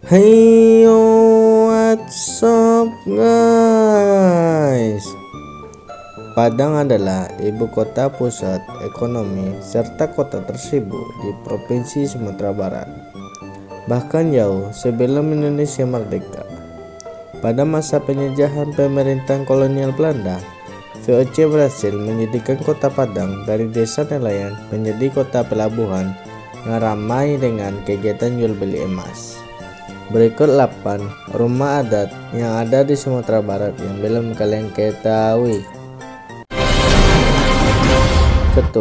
Hey yo, what's up guys? Padang adalah ibu kota pusat ekonomi serta kota tersibuk di Provinsi Sumatera Barat. Bahkan jauh sebelum Indonesia merdeka. Pada masa penjajahan pemerintahan kolonial Belanda, VOC berhasil menjadikan kota Padang dari desa nelayan menjadi kota pelabuhan yang ramai dengan kegiatan jual beli emas. Berikut 8 rumah adat yang ada di Sumatera Barat yang belum kalian ketahui. 1.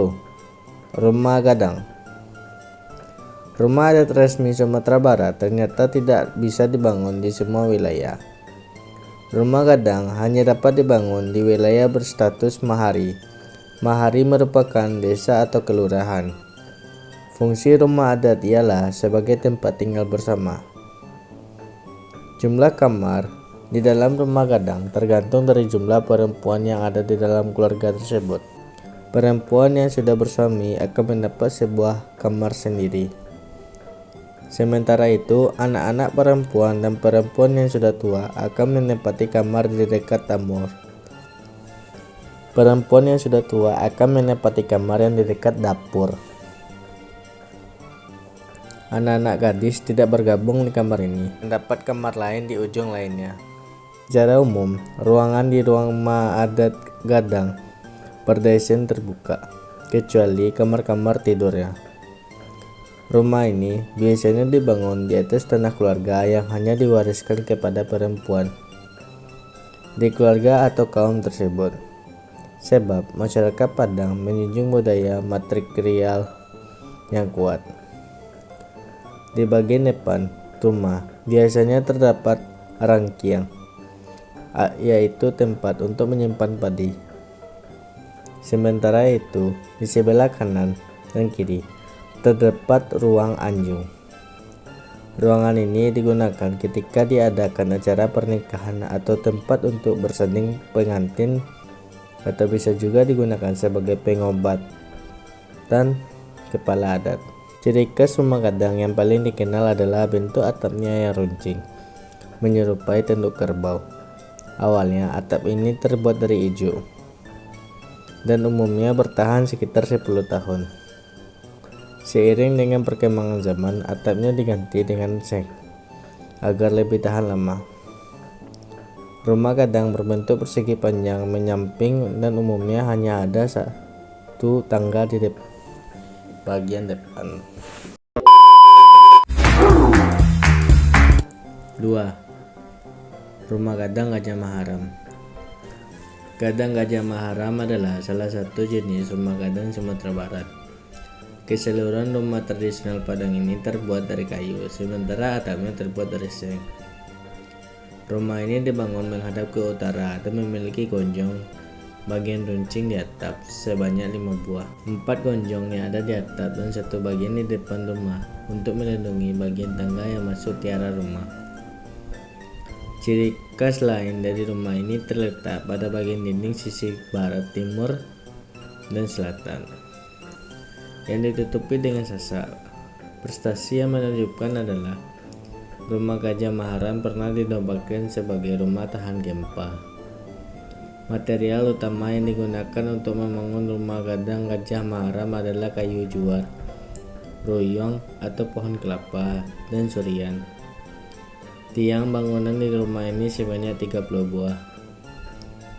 Rumah Gadang. Rumah adat resmi Sumatera Barat ternyata tidak bisa dibangun di semua wilayah. Rumah Gadang hanya dapat dibangun di wilayah berstatus Mahari. Mahari merupakan desa atau kelurahan. Fungsi rumah adat ialah sebagai tempat tinggal bersama. Jumlah kamar di dalam rumah Gadang tergantung dari jumlah perempuan yang ada di dalam keluarga tersebut. Perempuan yang sudah bersuami akan mendapat sebuah kamar sendiri. Sementara itu, anak-anak perempuan dan perempuan yang sudah tua akan menempati kamar di dekat dapur. Perempuan yang sudah tua akan menempati kamar yang di dekat dapur. Anak-anak gadis tidak bergabung di kamar ini, mendapat kamar lain di ujung lainnya. Secara umum, ruangan di rumah adat Gadang berdesain terbuka, kecuali kamar-kamar tidurnya. Rumah ini biasanya dibangun di atas tanah keluarga yang hanya diwariskan kepada perempuan di keluarga atau kaum tersebut. Sebab masyarakat Padang menjunjung budaya matriarkial yang kuat. Di bagian depan rumah biasanya terdapat rangkiang, yaitu tempat untuk menyimpan padi. Sementara itu, di sebelah kanan dan kiri terdapat ruang anjung. Ruangan ini digunakan ketika diadakan acara pernikahan atau tempat untuk bersanding pengantin, atau bisa juga digunakan sebagai pengobat dan kepala adat. Ciri khas rumah Gadang yang paling dikenal adalah bentuk atapnya yang runcing, menyerupai tanduk kerbau. Awalnya atap ini terbuat dari ijo dan umumnya bertahan sekitar 10 tahun. Seiring dengan perkembangan zaman, atapnya diganti dengan seng agar lebih tahan lama. Rumah Gadang berbentuk persegi panjang menyamping dan umumnya hanya ada satu tangga di bagian depan. 2. Rumah Gadang Gajah Maharam. Gadang Gajah Maharam adalah salah satu jenis rumah Gadang Sumatera Barat. Keseluruhan rumah tradisional Padang ini terbuat dari kayu, sementara atapnya terbuat dari seng. Rumah ini dibangun menghadap ke utara dan memiliki gonjong bagian runcing di atap sebanyak 5 buah. 4 gonjong yang ada di atap dan 1 bagian di depan rumah untuk melindungi bagian tangga yang masuk ke arah rumah. Ciri khas lain dari rumah ini terletak pada bagian dinding sisi barat, timur, dan selatan yang ditutupi dengan sasak. Prestasi yang menunjukkan adalah rumah Gajah Maharam pernah dinobatkan sebagai rumah tahan gempa. Material utama yang digunakan untuk membangun rumah Gadang Gajah Maharam adalah kayu juar, ruyong atau pohon kelapa, dan surian. Tiang bangunan di rumah ini sebanyak 30 buah.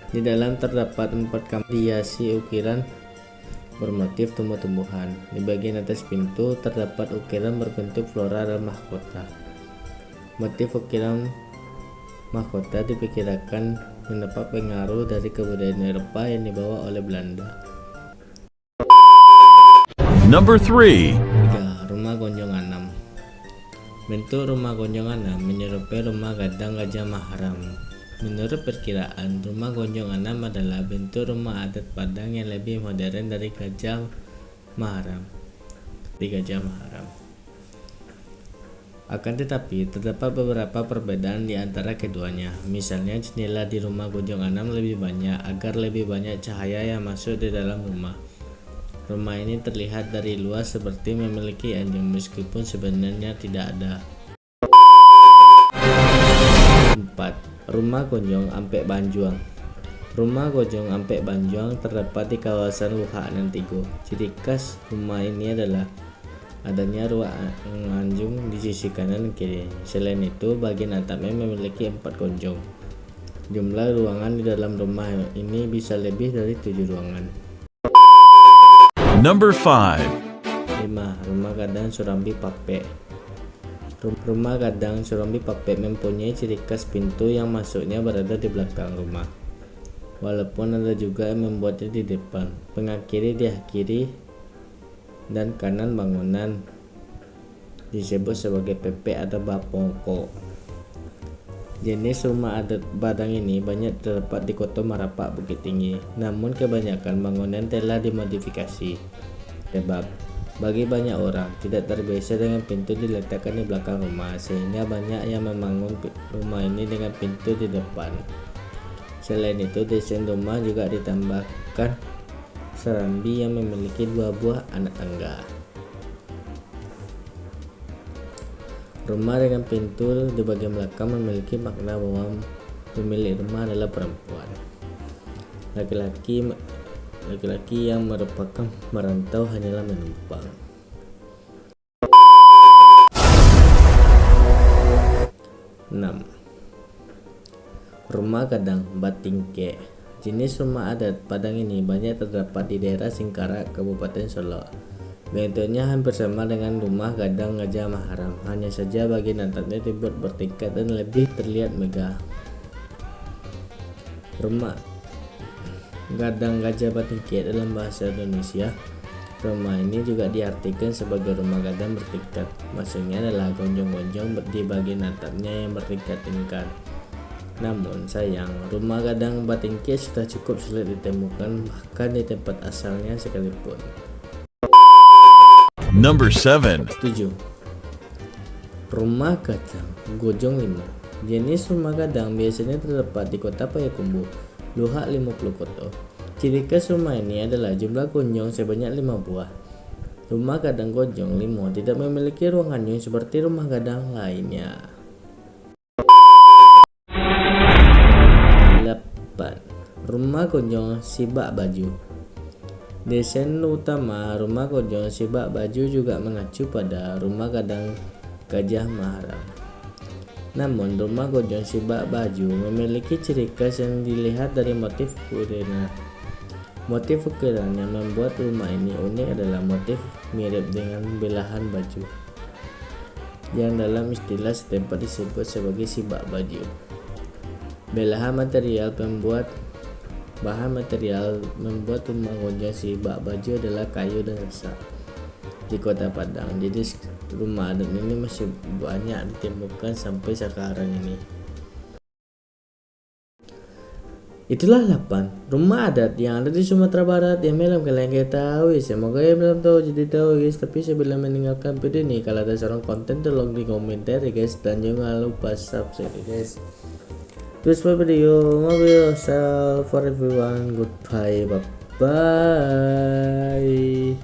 Di dalam terdapat 4 kamar dihiasi ukiran bermotif tumbuh-tumbuhan. Di bagian atas pintu terdapat ukiran berbentuk flora dan mahkota. Motif ukiran mahkota diperkirakan mendapat pengaruh dari kebudayaan Eropa yang dibawa oleh Belanda. Number 3. 3. Rumah Gonjong Anam. Bentuk rumah Gonjong Anam menyerupai rumah Gadang Gajah Maharam. Menurut perkiraan, rumah Gonjong Anam adalah bentuk rumah adat Padang yang lebih modern dari Gajah Maharam. Akan tetapi, terdapat beberapa perbedaan di antara keduanya. Misalnya, jendela di rumah Gonjong Anam lebih banyak agar lebih banyak cahaya yang masuk di dalam rumah. Rumah ini terlihat dari luar seperti memiliki anjing meskipun sebenarnya tidak ada. 4. Rumah Gonjong Ampek Banjuang. Rumah Gonjong Ampek Banjuang terdapat di kawasan Luhak Nantigo. Ciri khas rumah ini adalah adanya ruang anjung di sisi kanan dan kiri. Selain itu, bagian atapnya memiliki 4 gonjong. Jumlah ruangan di dalam rumah ini bisa lebih dari 7 ruangan. Number 5. 5. Rumah Gadang Surambi Pape. Rumah Gadang Surambi Pape mempunyai ciri khas pintu yang masuknya berada di belakang rumah, walaupun ada juga yang membuatnya di depan. Pengakhiri di kiri dan kanan bangunan disebut sebagai pepe atau bapongko. Jenis rumah adat Badang ini banyak terdapat di Kota Marapak, Bukit Tinggi, namun kebanyakan bangunan telah dimodifikasi. Sebab bagi banyak orang tidak terbiasa dengan pintu diletakkan di belakang rumah, sehingga banyak yang membangun rumah ini dengan pintu di depan. Selain itu, desain rumah juga ditambahkan serambi yang memiliki 2 buah anak tangga. Rumah dengan pintu di bagian belakang memiliki makna bahwa pemilik rumah adalah perempuan. Laki-laki yang merupakan merantau hanyalah menumpang. 6. Rumah Gadang Batingke. Jenis rumah adat Padang ini banyak terdapat di daerah Singkarak, Kabupaten Solok. Bentuknya hampir sama dengan rumah Gadang Gajah Maharam, hanya saja bagian atapnya dibuat bertingkat dan lebih terlihat megah. Rumah Gadang Gajah Batingke dalam bahasa Indonesia. Rumah ini juga diartikan sebagai rumah gadang bertingkat. Maksudnya adalah gonjong-gonjong di bagian atapnya yang bertingkat-tingkat. Namun sayang, rumah Gadang Batingke sudah cukup sulit ditemukan bahkan di tempat asalnya sekalipun. Number 7. 7. Rumah Gadang Gojong Limo. Jenis rumah gadang biasanya terdapat di Kota Payakumbuh, Luhak 50 Koto. Ciri khas rumah ini adalah jumlah gonjong sebanyak 5 buah. Rumah Gadang Gojong Limo tidak memiliki ruang anjing seperti rumah gadang lainnya. 8. Rumah Gonjong Sibak Baju. Desain utama rumah Gonjong Sibak Baju juga mengacu pada rumah Gadang Gajah Maharam. Namun rumah Gonjong Sibak Baju memiliki ciri khas yang dilihat dari motif ukiran. Motif ukiran yang membuat rumah ini unik adalah motif mirip dengan belahan baju, yang dalam istilah setempat disebut sebagai sibak baju. Bahan material membuat rumah Gonjong Sibak Baju adalah kayu dan resak di Kota Padang. Jadi rumah adat ini masih banyak ditemukan sampai sekarang ini. Itulah 8 rumah adat yang ada di Sumatera Barat yang belum kalian ketahui. Semoga yang belum tahu jadi tahu guys. Tapi sebelum meninggalkan video ini, kalau ada seorang konten tolong di komentar ya guys, dan jangan lupa subscribe ya guys. Please for video, mobile yourself for everyone. Goodbye, bye bye.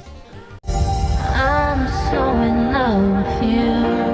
I'm so in love with you.